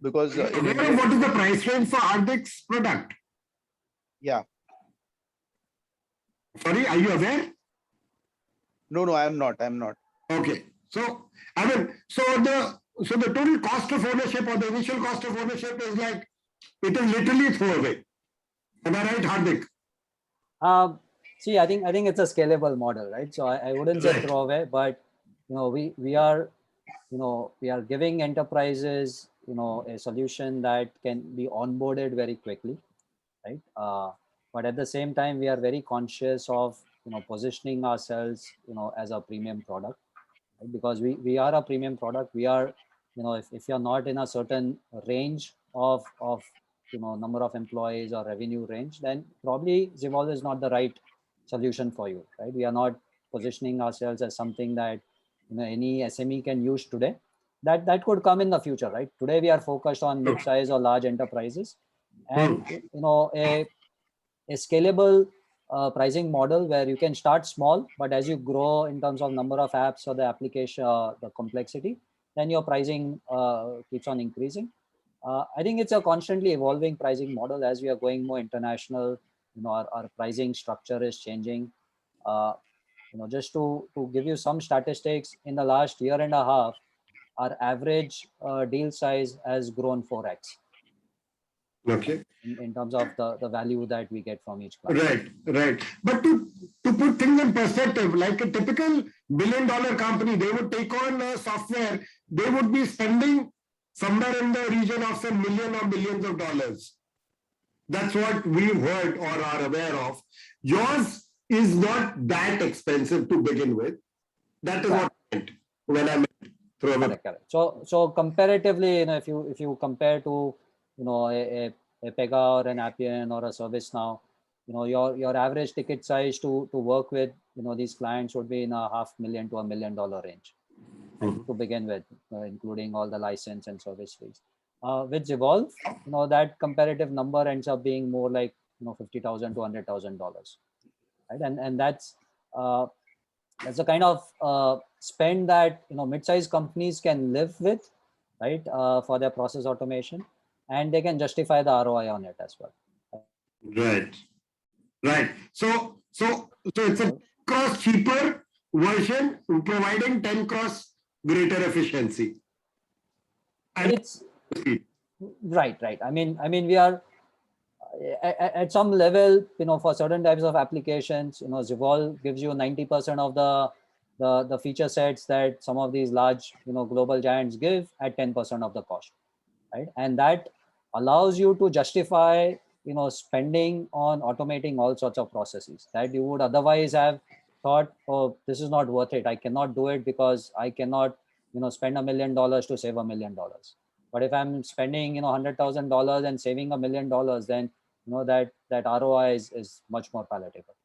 Because in India, What is the price range for Hardik's product? Yeah. Sorry, are you aware? No, I'm not. Okay. So I mean, so the total cost of ownership or the initial cost of ownership is like it is literally throwaway. Am I right, Hardik? See, I think it's a scalable model, right? So I wouldn't say throwaway, but we are giving enterprises a solution that can be onboarded very quickly, right? But at the same time, we are very conscious of positioning ourselves as a premium product, right? Because we are a premium product. We are if you're not in a certain range of number of employees or revenue range, then probably Zvolv is not the right solution for you, right? We are not positioning ourselves as something that any SME can use today. That could come in the future, right? Today we are focused on mid-size or large enterprises, and a scalable pricing model where you can start small, but as you grow in terms of number of apps or the application, the complexity, then your pricing keeps on increasing. I think it's a constantly evolving pricing model as we are going more international. Our pricing structure is changing. Just to give you some statistics, in the last year and a half, our average deal size has grown 4x. Okay. In terms of the value that we get from each client. Right. But to put things in perspective, like a typical billion-dollar company, they would take on software, they would be spending somewhere in the region of some million or millions of dollars. That's what we've heard or are aware of. Yours is not that expensive to begin with. That is what I meant when I meant correct. So comparatively, if you compare to a Pega or an Appian or a ServiceNow, your average ticket size to work with these clients would be in a $500,000 to $1 million range, right, to begin with, including all the license and service fees. With Zvolv, that comparative number ends up being more like $50,000 to $100,000, right? And that's the kind of spend that mid-sized companies can live with, right, for their process automation, and they can justify the ROI on it as well. Right. So it's a cross cheaper version providing 10 cross greater efficiency. And it's right. I mean we are at some level, for certain types of applications, Zvolv gives you 90% of the feature sets that some of these large global giants give at 10% of the cost, right? And that allows you to justify spending on automating all sorts of processes that you would otherwise have thought, oh, this is not worth it. I cannot do it because I cannot, spend $1 million to save $1 million. But if I'm spending, $100,000 and saving $1 million, then that ROI is much more palatable.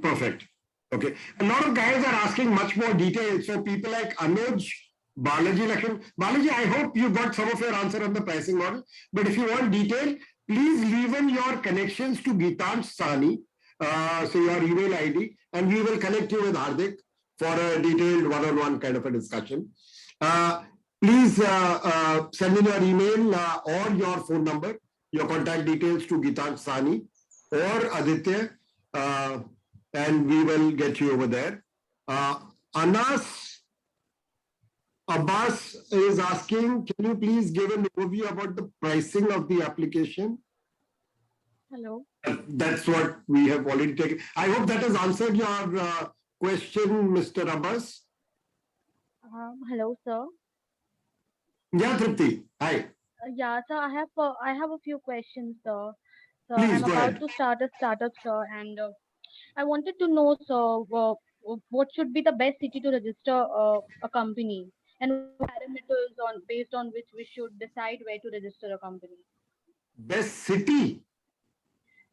Perfect. Okay. A lot of guys are asking much more detail. So people like Anuj, Balaji, Lakshman. Balaji, I hope you got some of your answer on the pricing model. But if you want detail, please leave in your connections to Gitansh Sani, so your email ID, and we will connect you with Hardik for a detailed one-on-one kind of a discussion. Please send in your email or your phone number, your contact details to Gitansh Sani or Aditya, and we will get you over there. Anas Abbas is asking, can you please give an overview about the pricing of the application? Hello. That's what we have already taken. I hope that has answered your question, Mr. Abbas. Hello, sir. Yeah, Tripti. Hi. Yeah, sir. I have a few questions, sir. So Please I'm go about ahead. to start a startup, sir, and I wanted to know, sir, what should be the best city to register a company, and what parameters based on which we should decide where to register a company. Best city?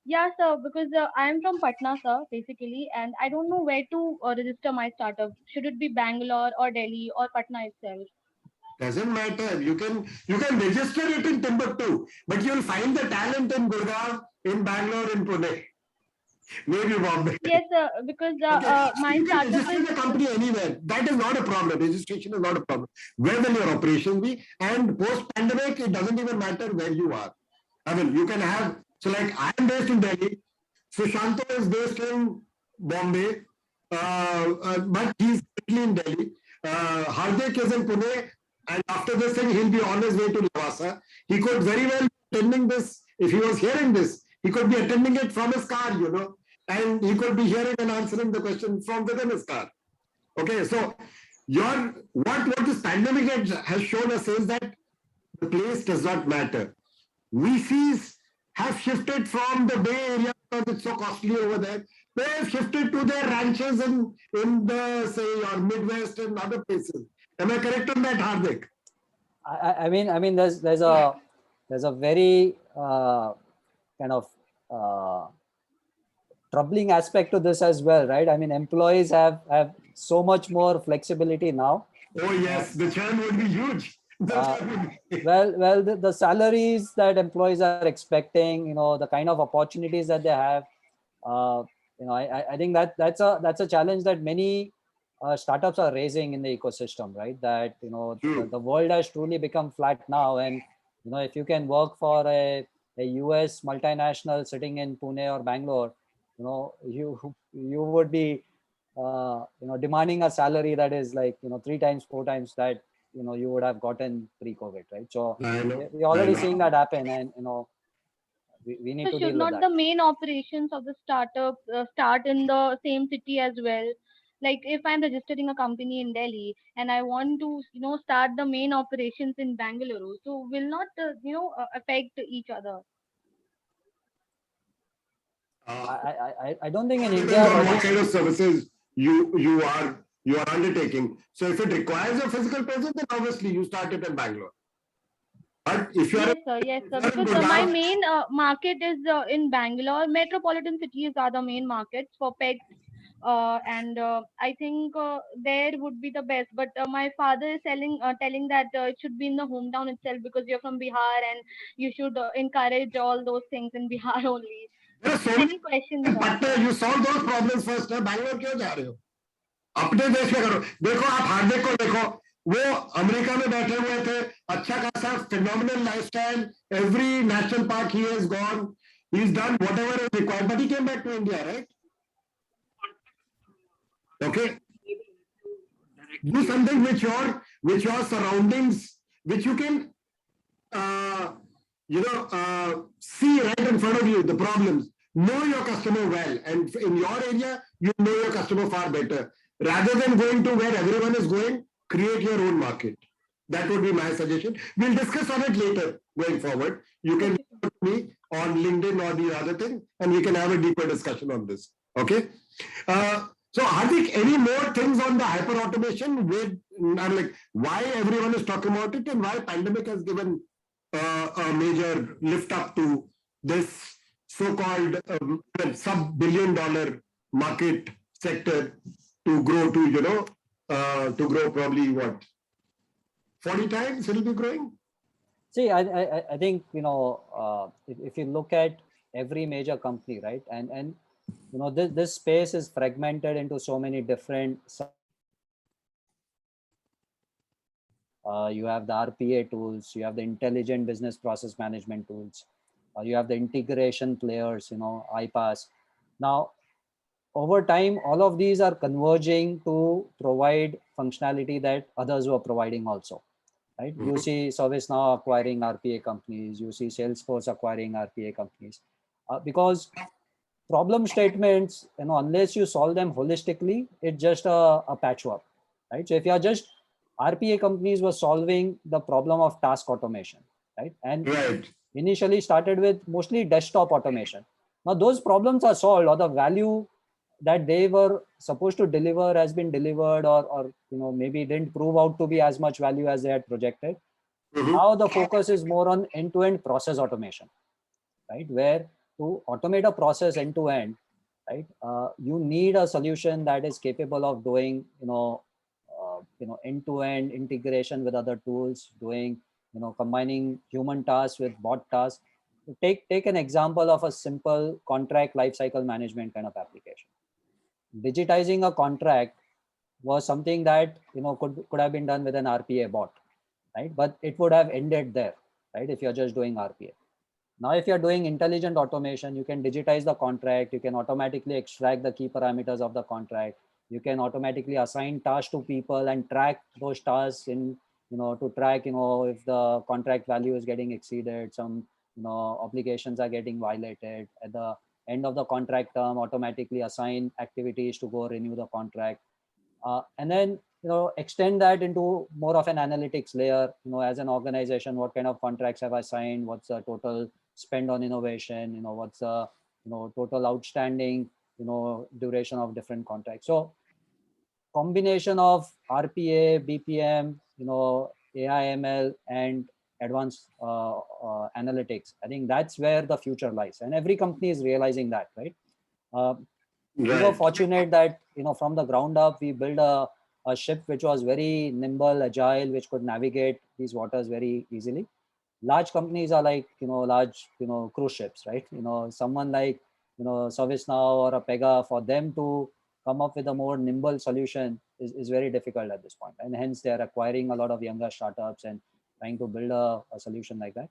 Yeah, sir, because I am from Patna, sir, basically, and I don't know where to register my startup. Should it be Bangalore or Delhi or Patna itself? Doesn't matter. You can register it in Timbuktu, but you'll find the talent in Gurgaon, in Bangalore, in Pune, maybe Bombay. Yes, sir, because Okay. my You can startup register is the company anywhere. That is not a problem. Registration is not a problem. Where will your operation be? And post-pandemic, it doesn't even matter where you are. I mean, you can have, so like I am based in Delhi, Sushanto is based in Bombay, but he's currently in Delhi. Hardik is in Pune, and after this thing, he'll be on his way to Lavasa. He could very well be attending this, if he was hearing this, he could be attending it from his car, and he could be hearing and answering the question from within his car. Okay, so what this pandemic has shown us is that the place does not matter. VCs have shifted from the Bay Area because it's so costly over there. They have shifted to their ranches in the, say, your Midwest and other places. Am I correct on that, Hardik? I mean, there's a very kind of troubling aspect to this as well, right? I mean, employees have so much more flexibility now. Oh yes, the churn would be huge. Well, the salaries that employees are expecting, the kind of opportunities that they have, I think that's a challenge that many startups are raising in the ecosystem, right? That the world has truly become flat now, and if you can work for a US multinational sitting in Pune or Bangalore, you would be demanding a salary that is like 3 times 4 times that you would have gotten pre-COVID, right? So we're already seeing that happen, and we need to deal should with not that. the main operations of the startup start in the same city as well? Like if I'm registering a company in Delhi and I want to start the main operations in Bangalore, so will not affect each other? I don't think in India what kind of services you are undertaking. So if it requires a physical presence, then obviously you start it in Bangalore. But if you are Yes, sir. Because my main market is in Bangalore. Metropolitan cities are the main markets for pets. And I think there would be the best. But my father is telling that it should be in the hometown itself because you're from Bihar and you should encourage all those things in Bihar only. Any questions? Patna, you solve those problems first. Bangalore क्यों जा रहे हो? अपने देश में करो. देखो आप हार्दिक को देखो. वो अमेरिका में बैठे हुए थे. अच्छा खासा phenomenal lifestyle. Every national park he has gone. He's done whatever is required. But he came back to India, right? Okay. Do something with your surroundings, which you can, see right in front of you the problems. Know your customer well, and in your area, you know your customer far better. Rather than going to where everyone is going, create your own market. That would be my suggestion. We'll discuss on it later going forward. You can me on LinkedIn or the other thing, and we can have a deeper discussion on this. Okay. So Hardik, any more things on the hyper automation with, I'm like, why everyone is talking about it and why pandemic has given a major lift up to this so-called sub-billion-dollar market sector to grow to, to grow probably what, 40 times it'll be growing? See, I think, if you look at every major company, right, and this space is fragmented into so many different. You have the RPA tools, you have the intelligent business process management tools, you have the integration players, iPaaS. Now, over time, all of these are converging to provide functionality that others were providing also. Right? You see ServiceNow acquiring RPA companies, you see Salesforce acquiring RPA companies, because problem statements, unless you solve them holistically, it's just a patchwork, right? So if you are just RPA companies were solving the problem of task automation, right? And initially started with mostly desktop automation. Now those problems are solved, or the value that they were supposed to deliver has been delivered, or maybe didn't prove out to be as much value as they had projected. Now the focus is more on end-to-end process automation, right? Where to automate a process end-to-end, right? You need a solution that is capable of doing, end-to-end integration with other tools, doing, combining human tasks with bot tasks. Take an example of a simple contract lifecycle management kind of application. Digitizing a contract was something that could have been done with an RPA bot, right? But it would have ended there, right? If you're just doing RPA. Now, if you're doing intelligent automation, you can digitize the contract. You can automatically extract the key parameters of the contract. You can automatically assign tasks to people and track those tasks in, to track, if the contract value is getting exceeded, some, obligations are getting violated. At the end of the contract term, automatically assign activities to go renew the contract. And then, extend that into more of an analytics layer, as an organization, what kind of contracts have I signed? What's the total spend on innovation? What's the, total outstanding, duration of different contracts. So combination of RPA, BPM, AI, ML, and advanced analytics. I think that's where the future lies. And every company is realizing that, right? We were fortunate that, from the ground up, we built a ship which was very nimble, agile, which could navigate these waters very easily. Large companies are like, large, cruise ships, right? Someone like, ServiceNow or a Pega, for them to come up with a more nimble solution is very difficult at this point. And hence they are acquiring a lot of younger startups and trying to build a solution like that.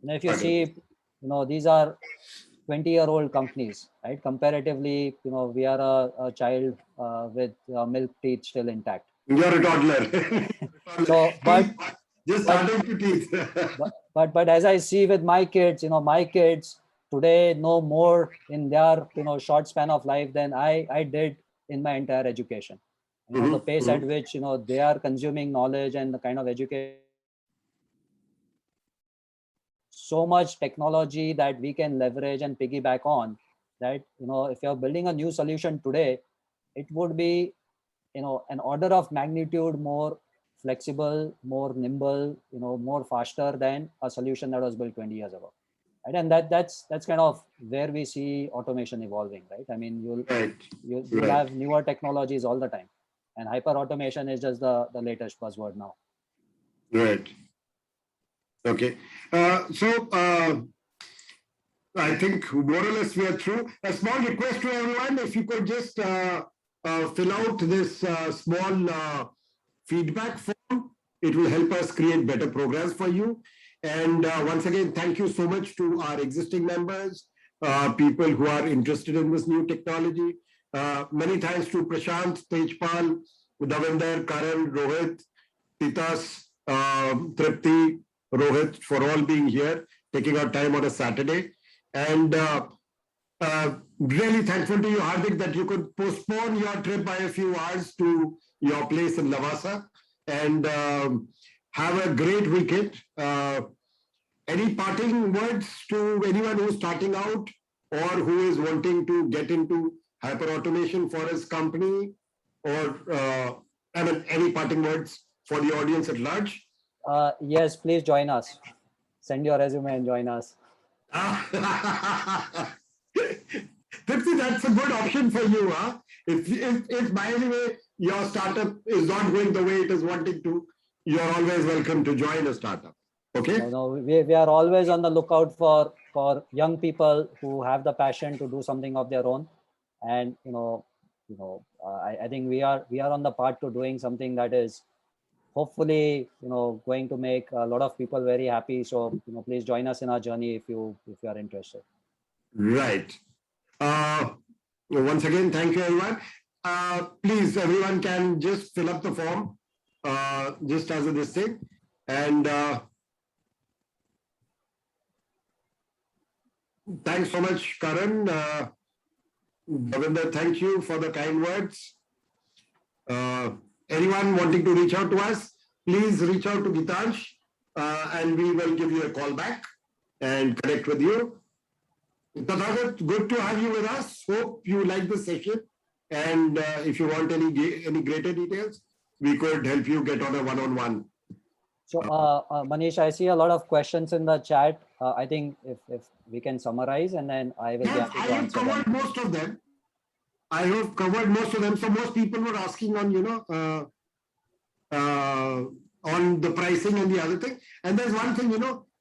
If you see, these are 20-year-old companies, right? Comparatively, we are a child with milk teeth still intact. You're a toddler. So, but just starting to teach. but as I see with my kids, my kids today know more in their short span of life than I did in my entire education. The pace at which they are consuming knowledge and the kind of education. So much technology that we can leverage and piggyback on, that if you're building a new solution today, it would be an order of magnitude more flexible, more nimble, more faster than a solution that was built 20 years ago. Right? And that's kind of where we see automation evolving, right? I mean, you'll have newer technologies all the time, and hyper automation is just the latest buzzword now. Right. Okay. I think more or less we are through. A small request to everyone, if you could just fill out this small feedback form, it will help us create better programs for you. And once again, thank you so much to our existing members, people who are interested in this new technology. Many thanks to Prashant, Tejpal, Davinder, Karan, Rohit, Titas, Tripti, Rohit, for all being here, taking our time on a Saturday. And really thankful to you, Hardik, that you could postpone your trip by a few hours to your place in Lavasa, and have a great weekend. any parting words to anyone who's starting out or who is wanting to get into hyperautomation for his company, or any parting words for the audience at large? Yes, please join us. Send your resume and join us. Tripti, that's a good option for you, huh? If by any way your startup is not going the way it is wanting to, you're always welcome to join a startup. Okay. No, we are always on the lookout for young people who have the passion to do something of their own, and I think we are on the path to doing something that is hopefully going to make a lot of people very happy. So please join us in our journey if you are interested. Right. Once again, thank you, everyone. Please, everyone can just fill up the form, just as this thing. And thanks so much, Karan. Davinder, thank you for the kind words. Anyone wanting to reach out to us, please reach out to Gitansh, and we will give you a call back and connect with you. Tathagat, good to have you with us. Hope you like the session. And if you want any greater details, we could help you get on a one-on-one. So, Manish, I see a lot of questions in the chat. I think if we can summarize, and then I will. Yes, I have covered most of them. I have covered most of them. So most people were asking on, on the pricing and the other thing. And there's one thing,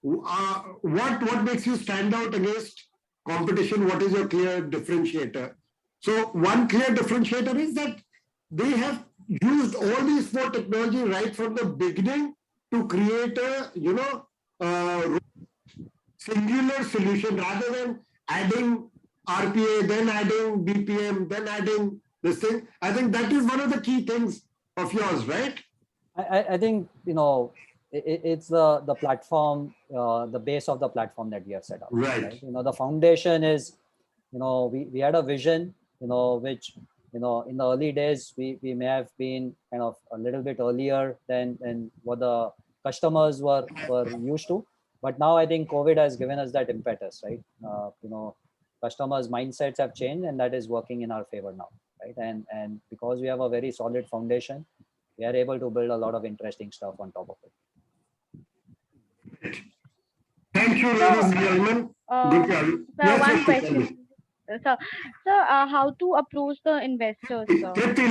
what makes you stand out against competition? What is your clear differentiator? So one clear differentiator is that they have used all these four technology right from the beginning to create a, singular solution rather than adding RPA, then adding BPM, then adding this thing. I think that is one of the key things of yours, right? I think, it's the platform, the base of the platform that we have set up. Right. The foundation is, we had a vision, which, in the early days, we may have been kind of a little bit earlier than what the customers were used to. But now I think COVID has given us that impetus, right? Customers' mindsets have changed, and that is working in our favor now, right? And because we have a very solid foundation, we are able to build a lot of interesting stuff on top of it. Thank you, ladies and gentlemen. Good to have you. Sir, one question. Sir, how to approach the investors? Tripti,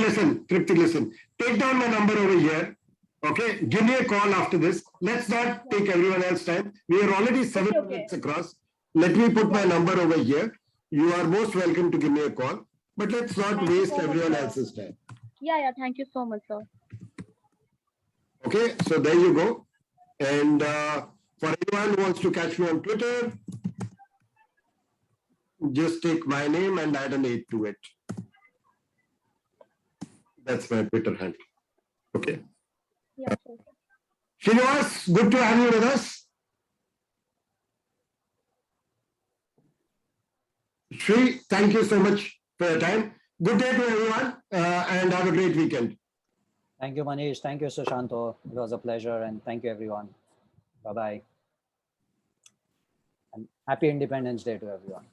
listen. Take down my number over here. Okay, give me a call after this. Let's not take everyone else's time. We are already 7 minutes across. Let me put my number over here. You are most welcome to give me a call, but let's not waste everyone else's time. Yeah. Thank you so much, sir. Okay, so there you go. And for anyone who wants to catch me on Twitter, just take my name and add an 8 to it. That's my Twitter handle. Okay. Yeah, sure. Srinivas, good to have you with us. Sri, thank you so much for your time. Good day to everyone, and have a great weekend. Thank you, Manish. Thank you, Sushanto. It was a pleasure, and thank you, everyone. Bye-bye. And happy Independence Day to everyone.